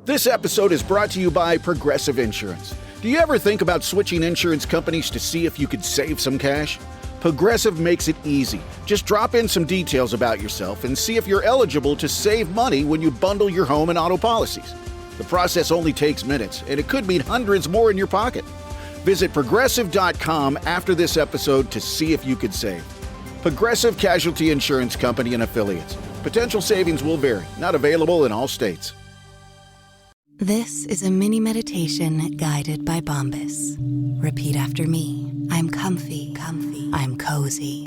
This episode is brought to you by Progressive Insurance. Do you ever think about switching insurance companies to see if you could save some cash? Progressive makes it easy. Just drop in some details about yourself and see if you're eligible to save money when you bundle your home and auto policies. The process only takes minutes, and it could mean hundreds more in your pocket. Visit Progressive.com after this episode to see if you could save. Progressive Casualty Insurance Company and Affiliates. Potential savings will vary. Not available in all states. This is a mini meditation guided by Bombas. Repeat after me. I'm comfy. I'm cozy.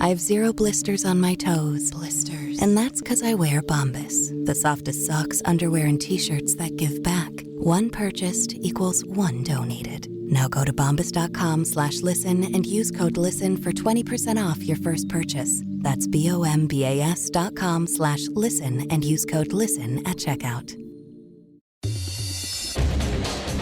I have 0 blisters on my toes. And that's because I wear Bombas, the softest socks, underwear, and t-shirts that give back. One purchased equals one donated. Now go to bombas.com/listen and use code LISTEN for 20% off your first purchase. That's bombas.com/listen and use code LISTEN at checkout.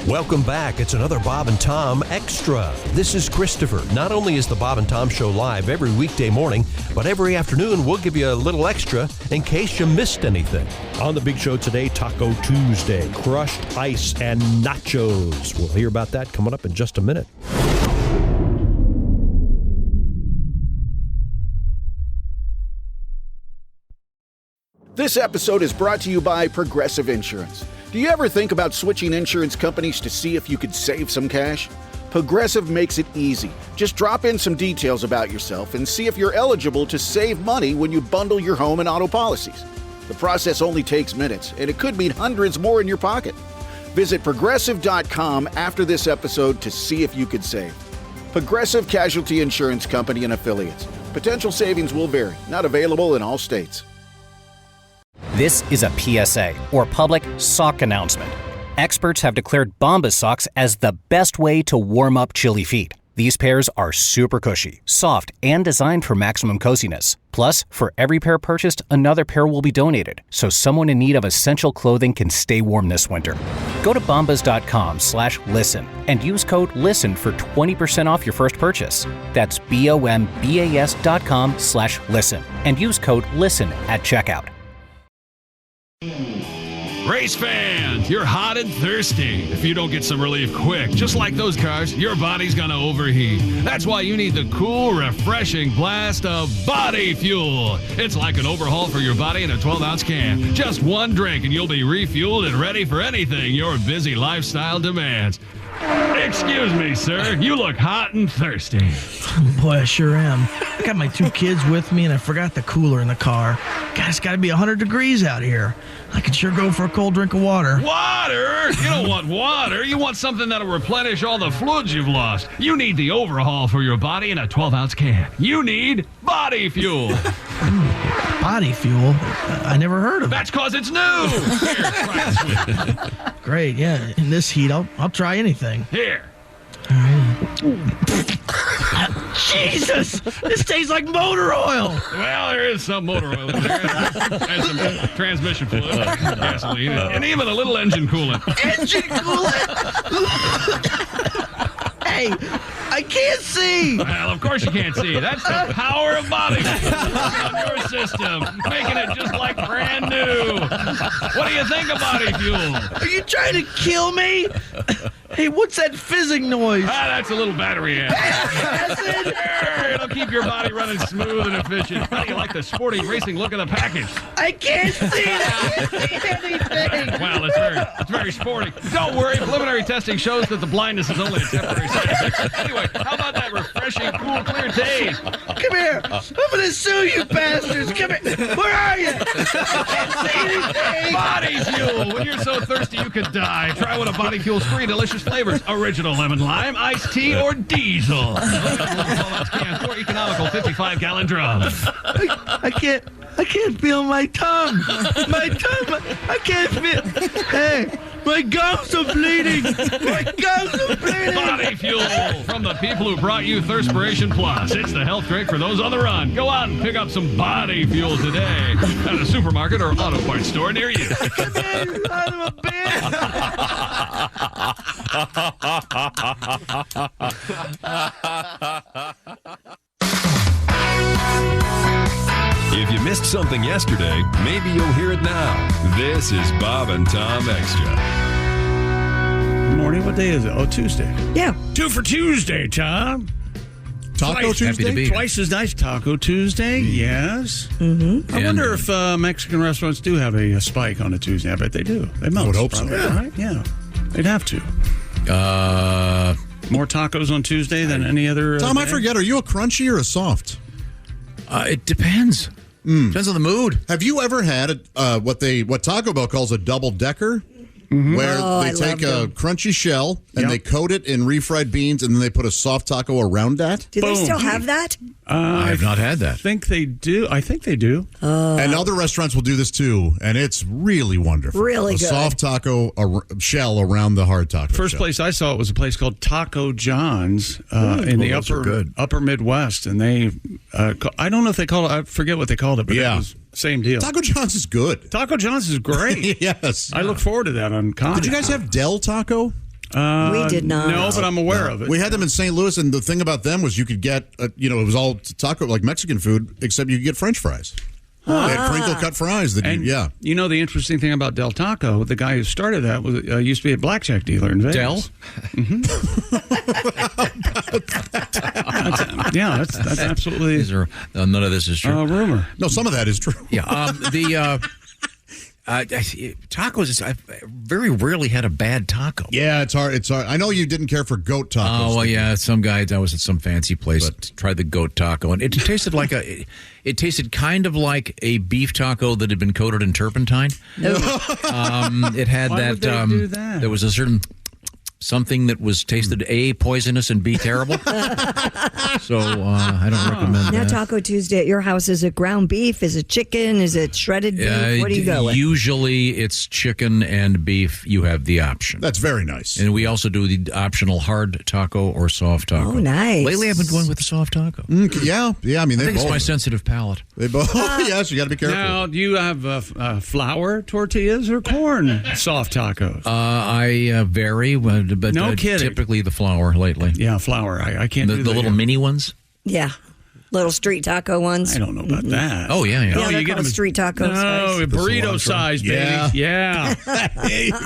Welcome back. It's another Bob and Tom Extra. This is Christopher. Not only is the Bob and Tom Show live every weekday morning, but every afternoon we'll give you a little extra in case you missed anything. On the big show today, Taco Tuesday, crushed ice and nachos. We'll hear about that coming up in just a minute. This episode is brought to you by Progressive Insurance. Do you ever think about switching insurance companies to see if you could save some cash? Progressive makes it easy. Just drop in some details about yourself and see if you're eligible to save money when you bundle your home and auto policies. The process only takes minutes, and it could mean hundreds more in your pocket. Visit Progressive.com after this episode to see if you could save. Progressive Casualty Insurance Company and Affiliates. Potential savings will vary. Not available in all states. This is a PSA, or public sock announcement. Experts have declared Bombas socks as the best way to warm up chilly feet. These pairs are super cushy, soft, and designed for maximum coziness. Plus, for every pair purchased, another pair will be donated, so someone in need of essential clothing can stay warm this winter. Go to bombas.com/listen and use code LISTEN for 20% off your first purchase. That's bombas.com/listen and use code LISTEN at checkout. Race fans, you're hot and thirsty. If you don't get some relief quick, just like those cars, your body's gonna overheat. That's why you need the cool, refreshing blast of Body Fuel. It's like an overhaul for your body in a 12-ounce can. Just one drink and you'll be refueled and ready for anything your busy lifestyle demands. Excuse me, sir. You look hot and thirsty. Boy, I sure am. I got my 2 kids with me, and I forgot the cooler in the car. God, it's got to be 100 degrees out here. I could sure go for a cold drink of water. Water? You don't want water. You want something that'll replenish all the fluids you've lost. You need the overhaul for your body in a 12-ounce can. You need Body Fuel. Body Fuel? I never heard of it. That's because it's new. Here, try it, sweet. Great, yeah. In this heat, I'll try anything. Here. Jesus! This tastes like motor oil! Well, there is some motor oil in there. And some transmission fluid, gasoline, and even a little engine coolant. Engine coolant? Hey, I can't see! Well, of course you can't see. That's the power of Body Fuel on your system, making it just like brand new. What do you think of Body Fuel? Are you trying to kill me? Hey, what's that fizzing noise? That's a little battery acid. Sure, it'll keep your body running smooth and efficient. How do you like the sporty racing look of the package? I can't see it. I can't see anything. Well, it's very sporty. Don't worry, preliminary testing shows that the blindness is only a temporary side effect. Anyway, how about that refreshing, cool, clear taste? Come here. I'm going to sue you bastards. Come here. Where are you? I can't see anything. Body Fuel. When you're so thirsty you could die, try one of Body Fuel's 3 delicious flavors: original lemon lime, iced tea, or diesel. 4 economical 55-gallon drums. I can't feel my tongue. My tongue. I can't feel. Hey, my gums are bleeding. My gums are bleeding. Body Fuel from the people who brought you Thirspiration Plus. It's the health drink for those on the run. Go out and pick up some Body Fuel today at a supermarket or auto parts store near you. Come here, you son of a bitch. If you missed something yesterday, maybe you'll hear it now. This is Bob and Tom Extra. Good morning. What day is it? Oh, Tuesday. Yeah. 2 for Tuesday, Tom. Taco Tuesday? Twice as nice. Taco Tuesday, yes. Mm-hmm. I wonder if Mexican restaurants do have a spike on a Tuesday. I bet they do. They must. I would hope so. Probably, Yeah. right? Yeah. They'd have to. More tacos on Tuesday than any other Tom, I day? forget, are you a crunchy or a soft? It depends. Depends on the mood. Have you ever had what Taco Bell calls a double-decker? Where they take a crunchy shell and they coat it in refried beans and then they put a soft taco around that? Do they still have that? I have not had that. I think they do. And other restaurants will do this too, and it's really wonderful. Really a good. soft taco shell around the hard taco First shell. place I saw it was a place called Taco John's in the upper Midwest, and they I don't know if they call it. I forget what they called it, but it was same deal. Taco John's is good. Taco John's is great. Yes, I look forward to that on Con. Did you guys have Del Taco? We did not. No, but I'm aware of it. We had them in St. Louis, and the thing about them was you could get, it was all taco, like Mexican food, except you could get French fries. They had crinkle cut fries. You know the interesting thing about Del Taco, the guy who started that was used to be a blackjack dealer in Vegas. Del? That's absolutely none of this is true. a rumor. No, some of that is true. Yeah. Tacos, I've very rarely had a bad taco. Yeah, it's hard. It's hard. I know you didn't care for goat tacos. Oh, well, yeah. Some guys, I was at some fancy place, tried the goat taco, and it tasted like it tasted kind of like a beef taco that had been coated in turpentine. It had Why would they do that? There was a certain something that was tasted A, poisonous, and B, terrible. So I don't recommend Now that. Taco Tuesday at your house, is it ground beef? Is it chicken? Is it shredded beef? What do you go with? Usually it's chicken and beef. You have the option. That's very nice. And we also do the optional hard taco or soft taco. Oh, nice. Lately I've been going with the soft taco. Yeah. I mean, I think both. it's my sensitive palate. They both. Yes, you got to be careful. Now, do you have flour tortillas or corn soft tacos? I vary, but No kidding. typically the flour lately. Yeah, flour. I can't do The little mini ones. Yeah. Little street taco ones. I don't know about that. Oh, yeah. Yeah, they're you get called them street taco size. No, burrito size, baby. Yeah.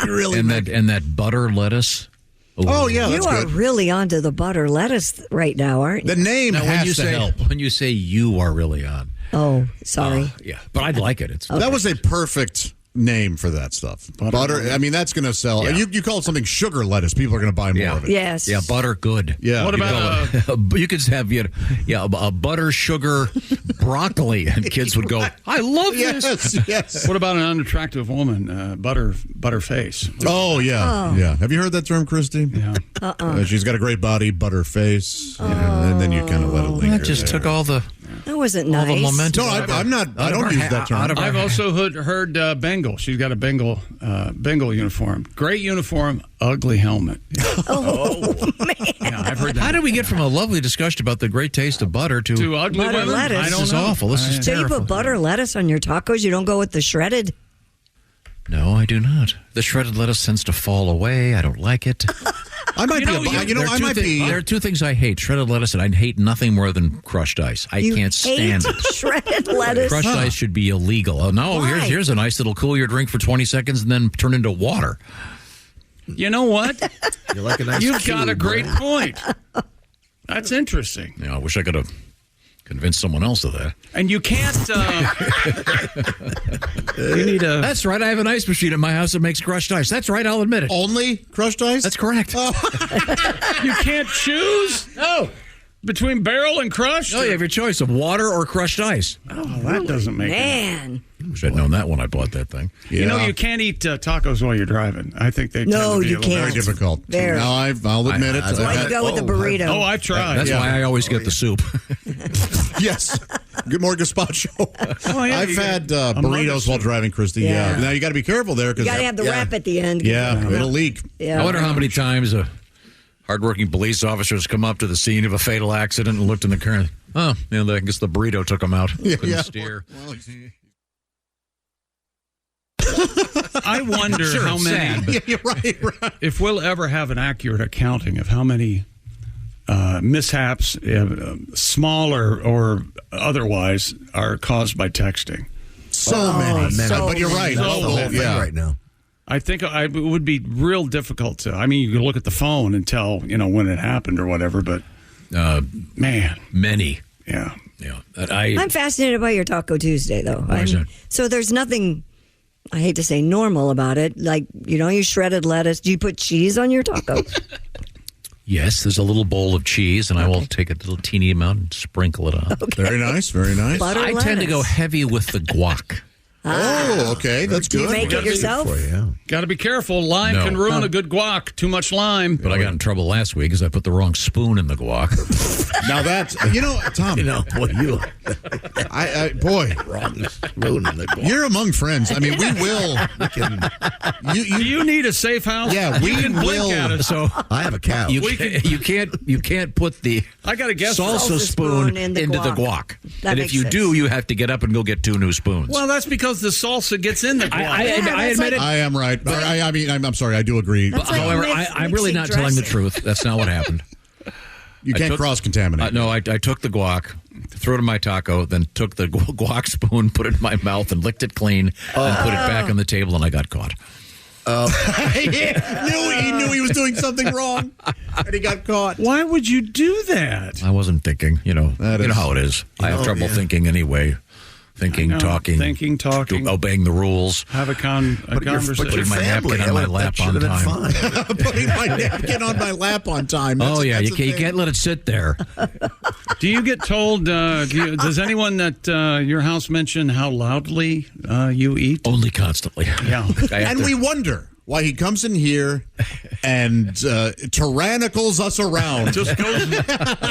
Really and that butter lettuce. Oh, yeah, You that's are good. really onto the butter lettuce right now, aren't you? The name Now, has to help. when you say you are really on. Oh, sorry. Yeah, but I'd like it. It's That was a perfect name for that stuff. Butter. I mean, that's going to sell. Yeah. You call it something sugar lettuce. People are going to buy more of it. Yes. Yeah, butter good. Yeah. What about You could have a butter sugar broccoli, and kids would go, "I love this." Yes. what about an unattractive woman, butter face? Oh, yeah. Yeah. Have you heard that term, Christy? Yeah. She's got a great body, butter face. And then you kind of let it linger. That just there. took all the That wasn't nice. momentum. No, I'm not. I don't use that term. I've also heard Bengal. She's got a Bengal uniform. Great uniform, ugly helmet. Oh, man. Yeah, I've heard that. How did we get from a lovely discussion about the great taste of butter to ugly Butter women? lettuce. I don't This is know. awful. This is So you terrible. put butter lettuce on your tacos? You don't go with the shredded? No, I do not. The shredded lettuce tends to fall away. I don't like it. I might be. I might be. There are two things I hate: shredded lettuce, and I hate nothing more than crushed ice. I You can't stand hate it. shredded lettuce? Crushed ice should be illegal. Oh no! Why? Here's an ice that'll cool your drink for 20 seconds and then turn into water. You know what? You like a nice You've got cube, a great right? point. That's interesting. Yeah, I wish I could have convinced someone else of that. And you can't. You need a. That's right. I have an ice machine at my house that makes crushed ice. That's right. I'll admit it. Only crushed ice? That's correct. You can't choose. No. Between barrel and crushed. No, you have your choice of water or crushed ice. Oh, that doesn't make Man. Wish I'd known that when I bought that thing. Yeah. You know, you can't eat tacos while you're driving. I think they No, tend to be you a little can't. Very difficult. Very. No, I'll admit it. That's why you go with the burrito. Oh, I've tried. That's Yeah. why I always get the soup. Yes. Good more gazpacho. Oh, yeah, I've you had get a burritos mother while soup. driving, Christy. Yeah. Now you got to be careful there. You got to have the wrap at the end. Yeah, it'll leak. Yeah. I wonder how many times hardworking police officers come up to the scene of a fatal accident and looked in the car. Oh, I guess the burrito took them out. Couldn't steer. I wonder Sure, how it's many. sad, but- Yeah, right. If we'll ever have an accurate accounting of how many mishaps, small or otherwise, are caused by texting. So many. But you're right. Right now. I think it would be real difficult to. I mean, you can look at the phone and tell, when it happened or whatever. But man, many. Yeah. I'm fascinated by your Taco Tuesday, though. So there's nothing, I hate to say normal about it. Like, you shredded lettuce. Do you put cheese on your taco? Yes, there's a little bowl of cheese, and I will take a little teeny amount and sprinkle it on. Okay. Very nice, very nice. I tend to go heavy with the guac. Oh, okay. That's good. Do you make it yourself? Got to be careful. Lime can ruin a good guac. Too much lime. But I got in trouble last week because I put the wrong spoon in the guac. Now that's, Tom. Boy, wrong spoon in the guac. You're among friends. I mean, we will. Do you need a safe house? Yeah, we can blink will. at us. So I have a couch. You can't put the I gotta guess salsa spoon into the guac. And if you do, you have to get up and go get 2 new spoons. Well, that's because the salsa gets in the guac. I admit it. I am right. I'm sorry. I do agree. However, I'm really not telling the truth. That's not what happened. You can't cross-contaminate. No, I took the guac, threw it in my taco, then took the guac spoon, put it in my mouth, and licked it clean, and put it back on the table, and I got caught. He knew he was doing something wrong, and he got caught. Why would you do that? I wasn't thinking. You know how it is. I have trouble thinking anyway. Thinking, talking, obeying the rules. Have a conversation. Putting my napkin on my lap on time. Putting my napkin on my lap on time. You can't let it sit there. Do you get told, does anyone at your house mention how loudly you eat? Only constantly. Yeah. And we wonder why he comes in here and tyrannicals us around. Just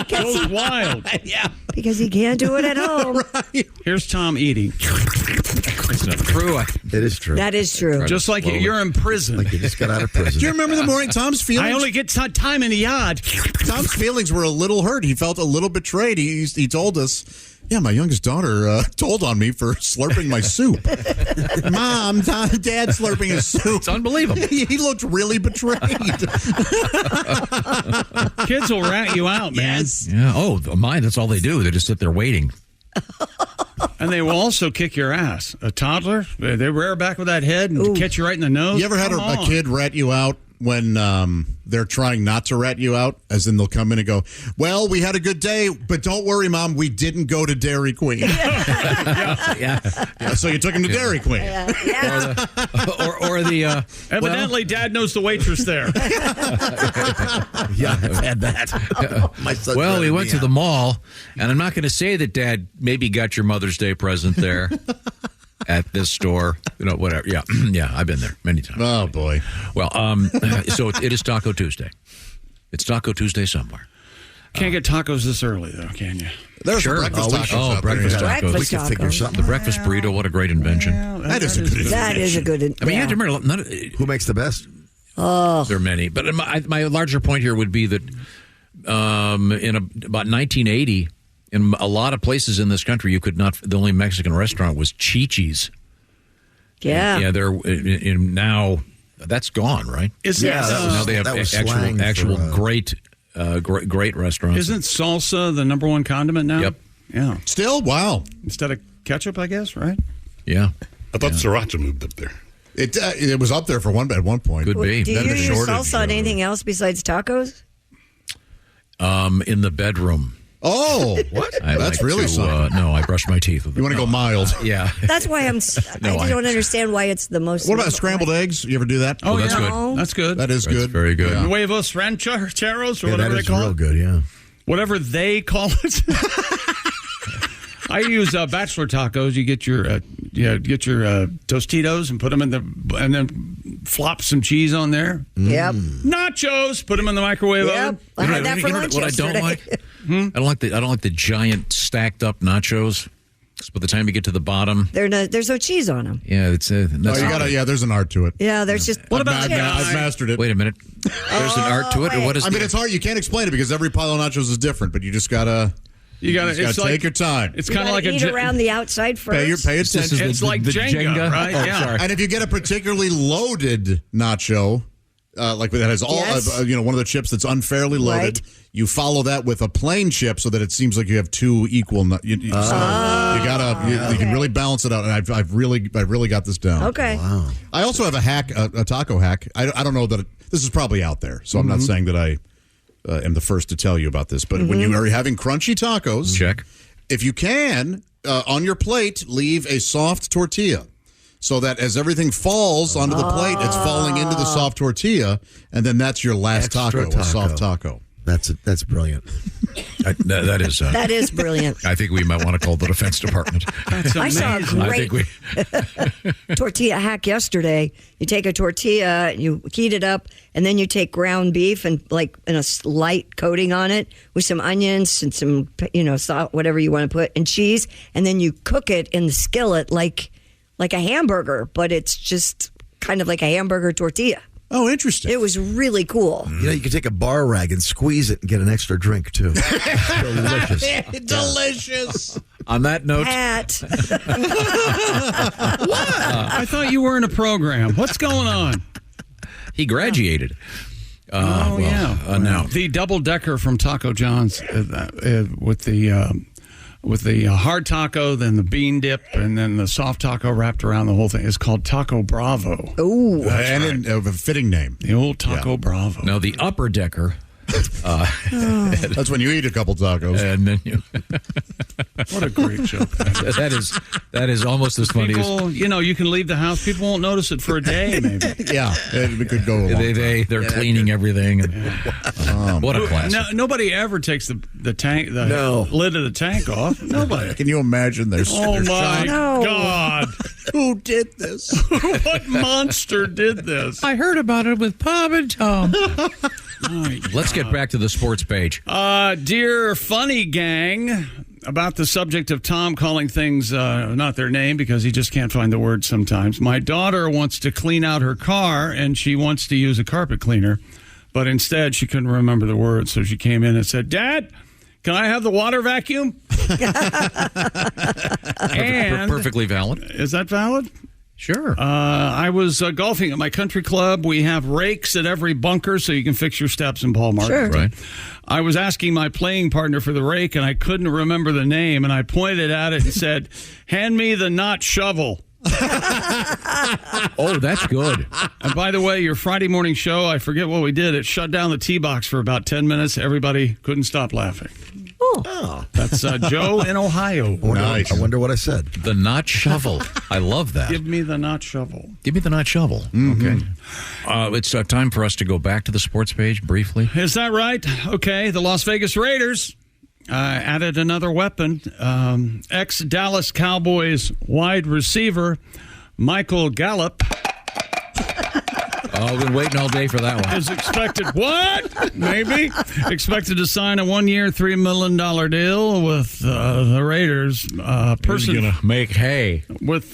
goes wild. Yeah. Because he can't do it at home. Right. Here's Tom eating. It's not true. It is true. That is true. Just like you're in prison. Like you just got out of prison. Do you remember the morning Tom's feelings? I only get time in the yard. Tom's feelings were a little hurt. He felt a little betrayed. He told us, yeah, my youngest daughter told on me for slurping my soup. Mom, Dad slurping his soup. It's unbelievable. He looked really betrayed. Kids will rat you out, man. Yes. Yeah. Oh, mine, that's all they do. They just sit there waiting. And they will also kick your ass. A toddler, they rear back with that head and catch you right in the nose. You ever had a kid rat you out when they're trying not to rat you out? As in they'll come in and go, well, we had a good day, but don't worry, Mom, we didn't go to Dairy Queen. Yeah. So you took him to Dairy Queen. Or the... Evidently, Dad knows the waitress there. Yeah, I've had that. My son we went to the mall, and I'm not going to say that Dad maybe got your Mother's Day present there. At this store, whatever. Yeah, yeah, I've been there many times. Oh boy. Well, so it is Taco Tuesday. It's Taco Tuesday somewhere. Can't get tacos this early though, can you? There's breakfast tacos. Breakfast there, tacos. We can figure something. The breakfast burrito. What a great invention. That is a good invention. That is a good invention. I mean, you have to remember, who makes the best? Oh, there are many. But my larger point here would be that about 1980. In a lot of places in this country, you could not. The only Mexican restaurant was Chi-Chi's. Yeah. Yeah, they're now that's gone, right? Now they have actual great restaurants. Isn't salsa the number one condiment now? Yep. Yeah. Still? Wow. Instead of ketchup, I guess, right? Yeah. I thought sriracha moved up there. It was up there at one point. Could be. Do you use salsa on anything else besides tacos? In the bedroom. Oh, what? That's really something. No, I brush my teeth with it. You want to go mild? Yeah. That's why I don't understand why it's the most. What about scrambled eggs? You ever do that? Oh, that's yeah. good. That's good. That is That's good. very good. Yeah. Nuevos rancheros or whatever that they call real it. Good, yeah. Whatever they call it. I use bachelor tacos. You get your Tostitos and put them and then flop some cheese on there. Yep. Nachos. Put them in the microwave oven. I had that for lunch what yesterday. I don't like? I don't like the giant stacked up nachos. Because by the time you get to the bottom, there's no cheese on them. Yeah, it's you gotta. Yeah, there's an art to it. Yeah, there's just. What about I've mastered it. Wait a minute. There's an art to it, or what is? I mean, it's hard. You can't explain it because every pile of nachos is different. But you just gotta. You gotta take your time. It's kind of like eat around the outside first. Pay attention. It's like Jenga, right? Oh, yeah. And if you get a particularly loaded nacho, like that has all, one of the chips that's unfairly loaded. Right. You follow that with a plain chip so that it seems like you have two equal. You can really balance it out. And I've really got this down. Okay. Wow. I also have a hack, a taco hack. I don't know that this is probably out there, so I'm not saying that I am the first to tell you about this. But when you are having crunchy tacos, check. If you can, on your plate, leave a soft tortilla. So that as everything falls onto the plate, it's falling into the soft tortilla, and then that's your last taco, a soft taco. That's brilliant. That is brilliant. I think we might want to call the Defense Department. I saw a great tortilla hack yesterday. You take a tortilla, you heat it up, and then you take ground beef and a light coating on it with some onions and some salt, whatever you want to put, and cheese, and then you cook it in the skillet like a hamburger, but it's just kind of like a hamburger tortilla. Oh, interesting. It was really cool. You can take a bar rag and squeeze it and get an extra drink, too. Delicious. Delicious. On that note. Pat. What? I thought you were in a program. What's going on? He graduated. Now. The double-decker from Taco John's with the hard taco, then the bean dip, and then the soft taco wrapped around the whole thing. It's called Taco Bravo. Oh, and a fitting name. The old Taco Bravo. Now, the upper decker. That's when you eat a couple tacos. And then what a great joke. That is almost as funny as... you can leave the house. People won't notice it for a day, maybe. Yeah, it could go a long time. They're cleaning everything. What a classic. No, nobody ever takes the lid of the tank off. Nobody. Can you imagine their my God. Who did this? What monster did this? I heard about it with Bob and Tom. Let's get back to the sports page. Dear funny gang, about the subject of Tom calling things not their name because he just can't find the word sometimes. My daughter wants to clean out her car, and she wants to use a carpet cleaner, but instead she couldn't remember the word, so she came in and said, Dad, can I have the water vacuum? And perfectly valid. Is that valid? Sure. I was golfing at my country club. We have rakes at every bunker so you can fix your steps in Paul Martin. Sure. Right. I was asking my playing partner for the rake, and I couldn't remember the name, and I pointed at it and said, hand me the not shovel. Oh, that's good. And by the way, your Friday morning show, I forget what we did. It shut down the tee box for about 10 minutes. Everybody couldn't stop laughing. Oh. That's Joe in Ohio. Nice. I wonder what I said. The not shovel. I love that. Give me the not shovel. Give me the not shovel. Okay. It's time for us to go back to the sports page briefly. Is that right? Okay. The Las Vegas Raiders added another weapon. Ex-Dallas Cowboys wide receiver Michael Gallup. Oh, I've been waiting all day for that one. Is expected, what? Maybe. Expected to sign a 1-year, $3 million deal with the Raiders. Person going to make hay. With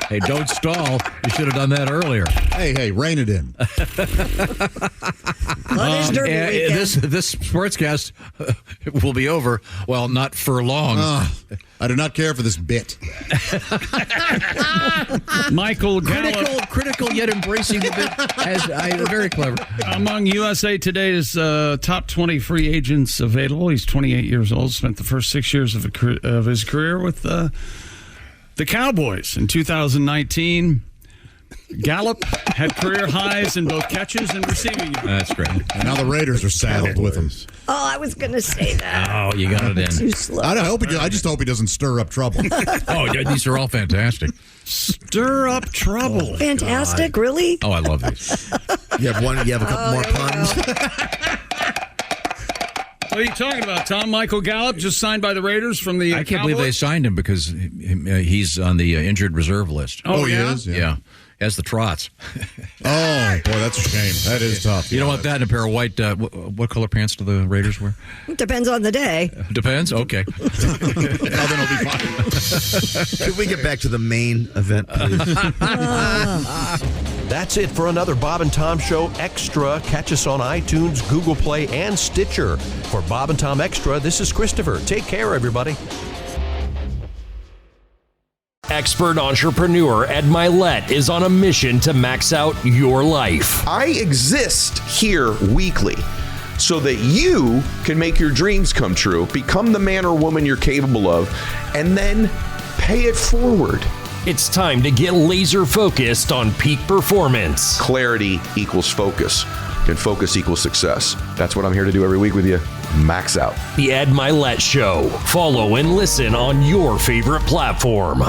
Hey, don't stall. You should have done that earlier. Hey, rein it in. This sportscast will be over. Well, not for long. I do not care for this bit. Michael Gallup. Critical yet embracing the bit. Very clever. Among USA Today's top 20 free agents available, he's 28 years old, spent the first 6 years of his career with the Cowboys. In 2019, Gallup had career highs in both catches and receiving yards. That's great. And now the Raiders are saddled with him. Oh, I was going to say that. Oh, you got it in. Too slow. I just hope he doesn't stir up trouble. Oh, these are all fantastic. Stir up trouble. Oh, fantastic, God. Really? Oh, I love these. You have a couple more puns. What are you talking about, Tom? Michael Gallup just signed by the Raiders from the I can't believe they signed him because he's on the injured reserve list. Oh, he is? Yeah. As the trots. Oh, boy, that's a shame. That is tough. You don't want that in a pair of white, what color pants do the Raiders wear? It depends on the day. Depends? Okay. Then it'll be fine. Could we get back to the main event, please? That's it for another Bob and Tom Show Extra. Catch us on iTunes, Google Play, and Stitcher. For Bob and Tom Extra, this is Christopher. Take care, everybody. Expert entrepreneur Ed Milet is on a mission to max out your life. I exist here weekly so that you can make your dreams come true, become the man or woman you're capable of, and then pay it forward. It's time to get laser focused on peak performance. Clarity equals focus, and focus equals success. That's what I'm here to do every week with you. Max out. The Ed Milet Show. Follow and listen on your favorite platform.